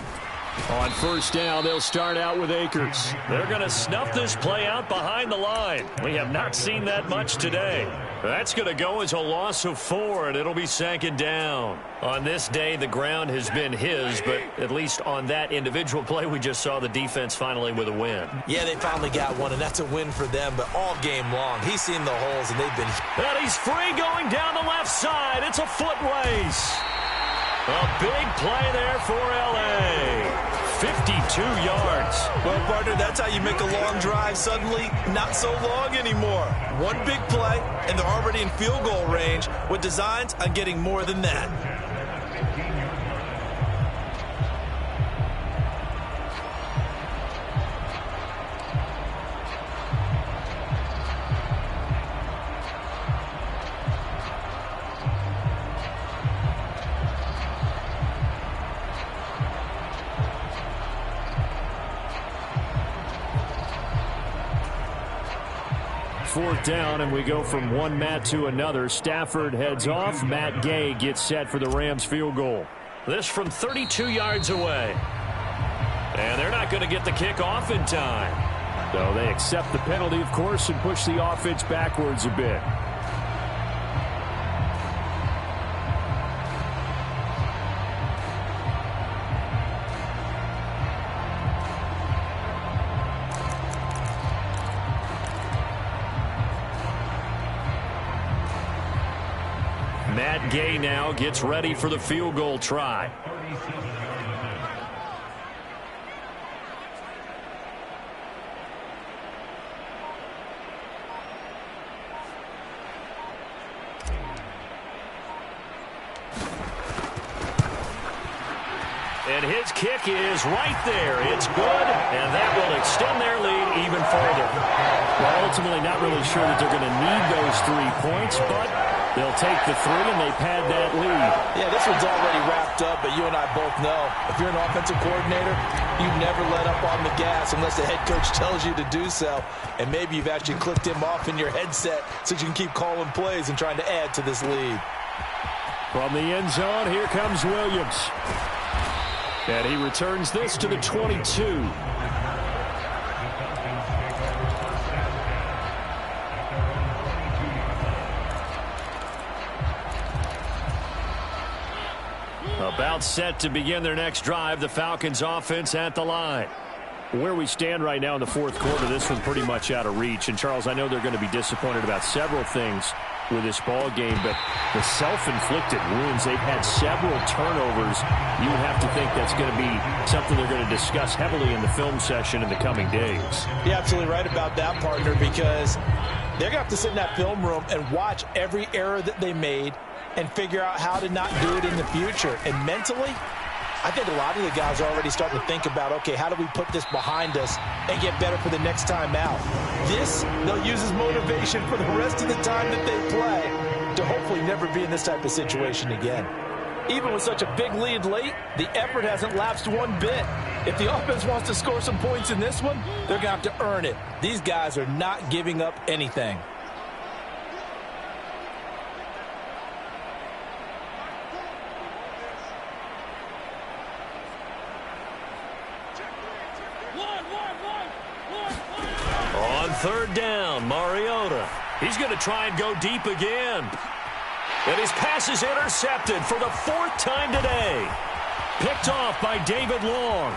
On 1st down, they'll start out with Akers. They're going to snuff this play out behind the line. We have not seen that much today. That's going to go as a loss of 4, and it'll be 2nd down. On this day, the ground has been his, but at least on that individual play, we just saw the defense finally with a win. Yeah, they finally got one, and that's a win for them, but all game long, he's seen the holes, and they've been... And he's free going down the left side. It's a foot race. A big play there for L.A. 52 yards. Well, partner, that's how you make a long drive suddenly not so long anymore. One big play, and they're already in field goal range with designs on getting more than that. 4th down, and we go from one Matt to another. Stafford heads off. Matt Gay gets set for the Rams field goal. This from 32 yards away. And they're not going to get the kick off in time. So they accept the penalty, of course, and push the offense backwards a bit. Matt Gay now gets ready for the field goal try. And his kick is right there. It's good, and that will extend their lead even further. Well, ultimately not really sure that they're going to need those 3 points, but they'll take the 3 and they pad that lead. Yeah, this one's already wrapped up, but you and I both know if you're an offensive coordinator, you never let up on the gas unless the head coach tells you to do so. And maybe you've actually clicked him off in your headset so you can keep calling plays and trying to add to this lead. From the end zone, here comes Williams. And he returns this to the 22. About set to begin their next drive, the Falcons offense at the line. Where we stand right now in the 4th quarter, this one pretty much out of reach. And, Charles, I know they're going to be disappointed about several things with this ball game, but the self-inflicted wounds, they've had several turnovers. You would have to think that's going to be something they're going to discuss heavily in the film session in the coming days. You're absolutely right about that, partner, because they're going to have to sit in that film room and watch every error that they made and figure out how to not do it in the future. And mentally, I think a lot of the guys are already starting to think about, okay, how do we put this behind us and get better for the next time out? This, they'll use as motivation for the rest of the time that they play to hopefully never be in this type of situation again. Even with such a big lead late, the effort hasn't lapsed one bit. If the offense wants to score some points in this one, they're going to have to earn it. These guys are not giving up anything. On 3rd down, Mariota. He's going to try and go deep again. And his pass is intercepted for the 4th time today. Picked off by David Long.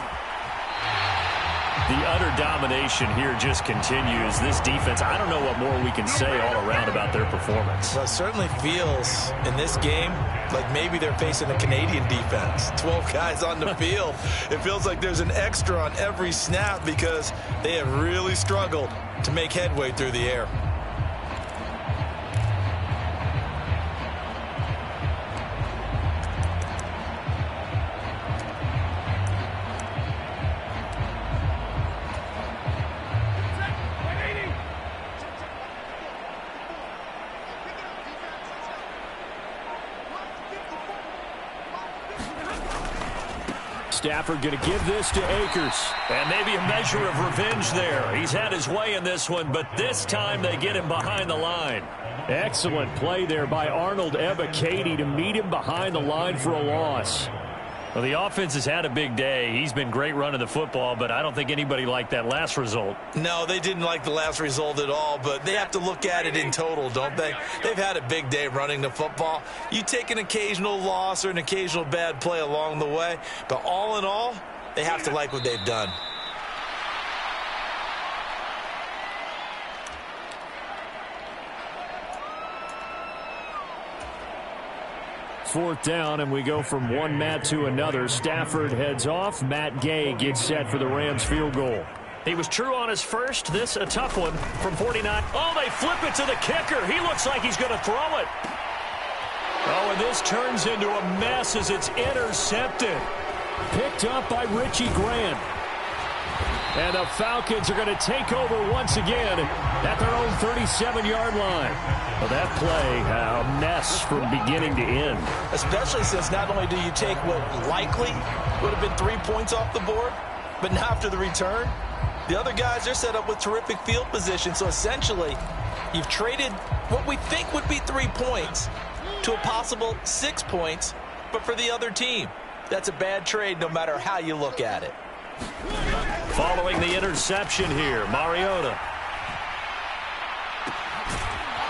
The utter domination here just continues. This defense, I don't know what more we can say all around about their performance. Well, it certainly feels in this game like maybe they're facing a Canadian defense. 12 guys on the field. It feels like there's an extra on every snap because they have really struggled to make headway through the air. Stafford going to give this to Akers. And maybe a measure of revenge there. He's had his way in this one, but this time they get him behind the line. Excellent play there by Arnold Ebiketie to meet him behind the line for a loss. Well, the offense has had a big day. He's been great running the football, but I don't think anybody liked that last result. No, they didn't like the last result at all, but they have to look at it in total, don't they? They've had a big day running the football. You take an occasional loss or an occasional bad play along the way, but all in all, they have to like what they've done. Fourth down, and we go from one Matt to another. Stafford heads off. Matt Gay gets set for the Rams field goal. He was true on his first. This a tough one from 49. Oh, they flip it to the kicker. He looks like he's going to throw it. Oh, and this turns into a mess as it's intercepted. Picked up by Richie Grant. And the Falcons are going to take over once again at their own 37-yard line. Well, that play, a mess from beginning to end. Especially since not only do you take what likely would have been 3 points off the board, but now after the return, the other guys are set up with terrific field position. So essentially, You've traded what we think would be 3 points to a possible 6 points, but for the other team. That's a bad trade no matter how you look at it. Following the interception here, Mariota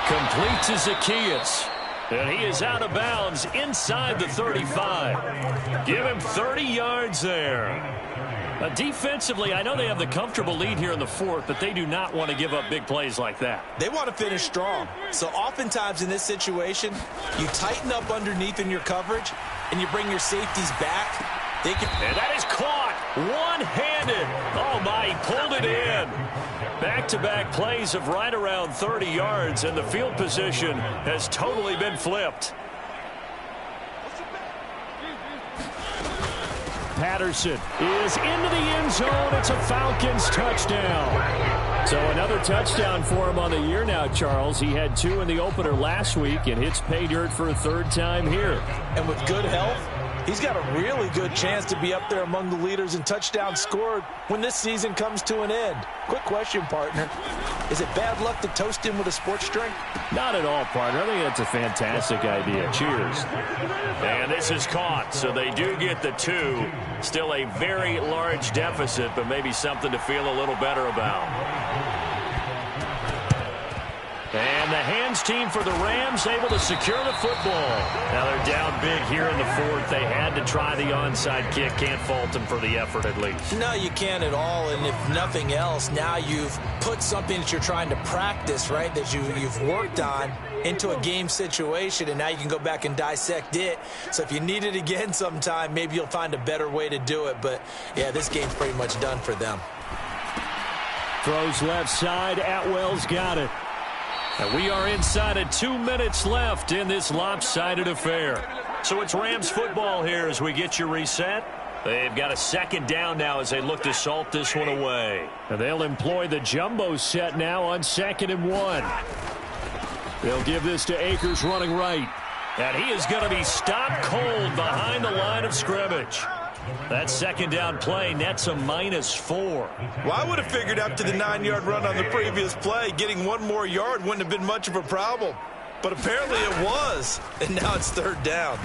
completes to Zacchaeus. And he is out of bounds inside the 35. Give him 30 yards there. Defensively, I know they have the comfortable lead here in the fourth, but they do not want to give up big plays like that. They want to finish strong. So oftentimes in this situation, you tighten up underneath in your coverage, and you bring your safeties back. And that is caught one-handed. Oh, my, he pulled it in. Back-to-back plays of right around 30 yards, and the field position has totally been flipped. Patterson is into the end zone. It's a Falcons touchdown. So another touchdown for him on the year now, Charles. He had 2 in the opener last week and hits pay dirt for a 3rd time here. And with good health, he's got a really good chance to be up there among the leaders in touchdowns scored when this season comes to an end. Quick question, partner. Is it bad luck to toast him with a sports drink? Not at all, partner. I think that's a fantastic idea. Cheers. And this is caught, so they do get the 2. Still a very large deficit, but maybe something to feel a little better about. And the hands team for the Rams able to secure the football. Now they're down big here in the fourth. They had to try the onside kick. Can't fault them for the effort at least. No, you can't at all. And if nothing else, now you've put something that you're trying to practice, right, that you've worked on into a game situation, and now you can go back and dissect it. So if you need it again sometime, maybe you'll find a better way to do it. But, yeah, this game's pretty much done for them. Throws left side. Atwell's got it. And we are inside of 2 minutes left in this lopsided affair. So it's Rams football here as we get you reset. They've got a 2nd down now as they look to salt this one away. And they'll employ the jumbo set now on 2nd and 1. They'll give this to Akers running right. And he is going to be stopped cold behind the line of scrimmage. That 2nd down play nets a -4. Well, I would have figured after the 9-yard run on the previous play, getting 1 more yard wouldn't have been much of a problem. But apparently it was, and now it's 3rd down.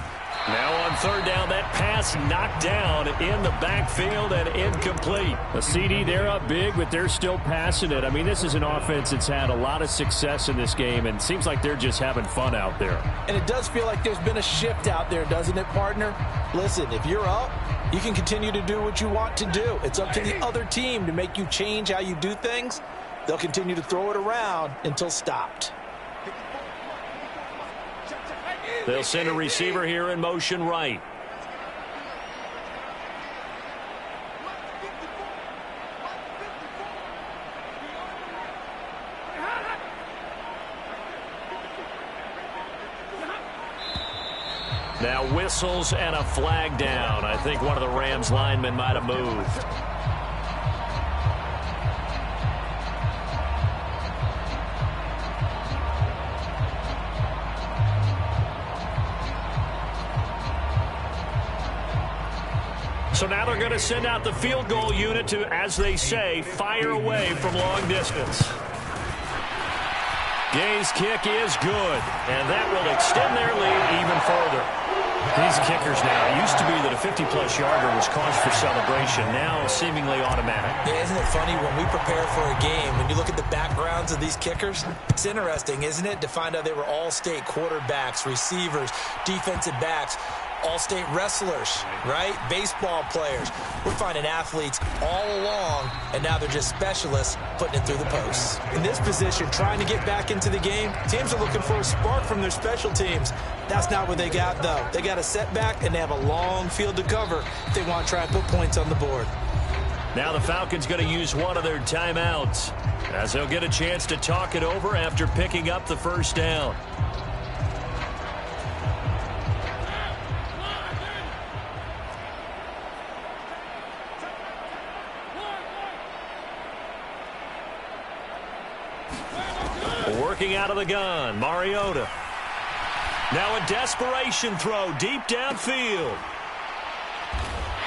Now on 3rd down, that pass knocked down in the backfield and incomplete. A CD, they're up big, but they're still passing it. I mean, this is an offense that's had a lot of success in this game, and it seems like they're just having fun out there. And it does feel like there's been a shift out there, doesn't it, partner? Listen, if you're up, you can continue to do what you want to do. It's up to the other team to make you change how you do things. They'll continue to throw it around until stopped. They'll send a receiver here in motion right. Now whistles and a flag down. I think one of the Rams linemen might have moved. So now they're going to send out the field goal unit to, as they say, fire away from long distance. Gay's kick is good, and that will extend their lead even further. These kickers now, it used to be that a 50-plus yarder was cause for celebration, now seemingly automatic. Yeah, isn't it funny when we prepare for a game, when you look at the backgrounds of these kickers, it's interesting, isn't it, to find out they were all-state quarterbacks, receivers, defensive backs, all-state wrestlers, right? Baseball players. We're finding athletes all along, and now they're just specialists putting it through the posts. In this position, trying to get back into the game, teams are looking for a spark from their special teams. That's not what they got, though. They got a setback, and they have a long field to cover if they want to try and put points on the board. Now the Falcons going to use one of their timeouts, as they'll get a chance to talk it over after picking up the 1st down. Working out of the gun, Mariota. Now a desperation throw deep downfield.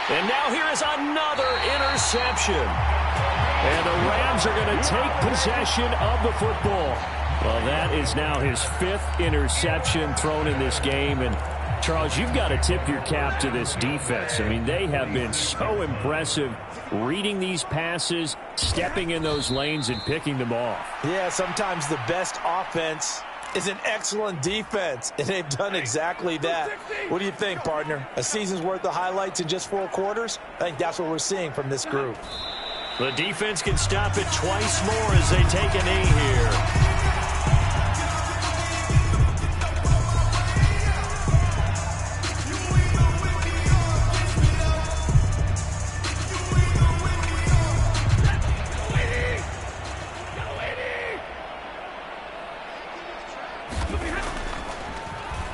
And now here is another interception. And the Rams are going to take possession of the football. Well, that is now his 5th interception thrown in this game. And, Charles, you've got to tip your cap to this defense. I mean, they have been so impressive reading these passes, stepping in those lanes, and picking them off. Yeah, sometimes the best offense is an excellent defense, and they've done exactly that. What do you think, partner? A season's worth of highlights in just 4 quarters? I think that's what we're seeing from this group. The defense can stop it twice more as they take a knee here.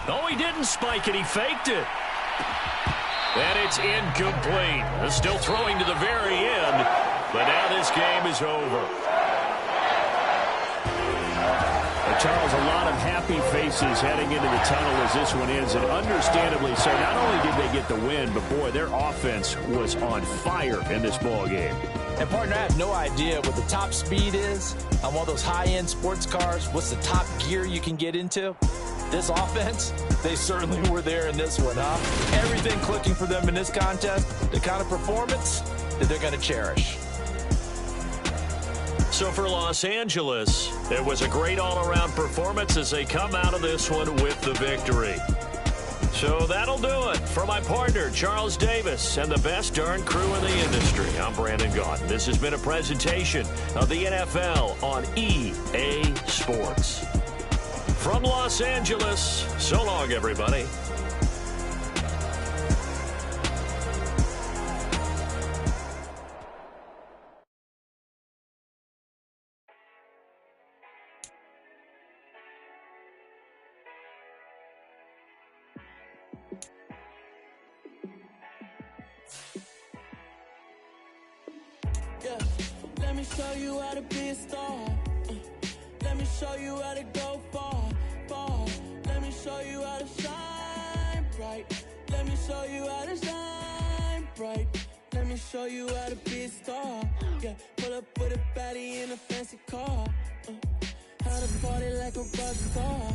No, he didn't spike it. He faked it. And it's incomplete. They're still throwing to the very end, but now this game is over. Well, Charles, a lot of happy faces heading into the tunnel as this one ends, and understandably so. Not only did they get the win, but, boy, their offense was on fire in this ball game. And, partner, I have no idea what the top speed is on one of those high-end sports cars. What's the top gear you can get into? This offense, they certainly were there in this one, huh? Everything clicking for them in this contest, the kind of performance that they're going to cherish. So for Los Angeles, it was a great all-around performance as they come out of this one with the victory. So that'll do it. For my partner, Charles Davis, and the best darn crew in the industry, I'm Brandon Gaudin. This has been a presentation of the NFL on EA Sports. From Los Angeles, so long, everybody. Yeah, let me show you how to be a star. Let me show you how to go far, far. Let me show you how to shine bright. Let me show you how to shine bright. Let me show you how to be a star. Yeah, pull up with a baddie in a fancy car. How to party like a rock star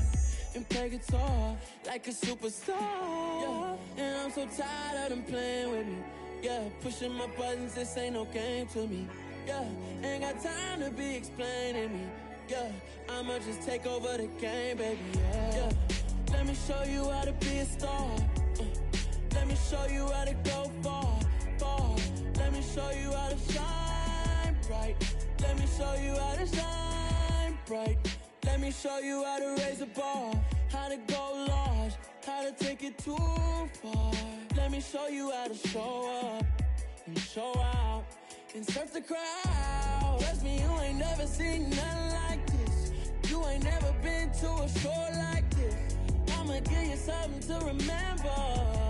and play guitar like a superstar. Yeah, and I'm so tired of them playing with me. Yeah, pushing my buttons, this ain't no game to me. Yeah, ain't got time to be explaining me. Yeah, I'ma just take over the game, baby, yeah. Let me show you how to be a star. Let me show you how to go far, far. Let me show you how to shine bright. Let me show you how to shine bright. Let me show you how to raise a bar, how to go large, how to take it too far. Let me show you how to show up and show out and surf the crowd. Trust me, you ain't never seen nothing like this. You ain't never been to a show like this. I'ma give you something to remember.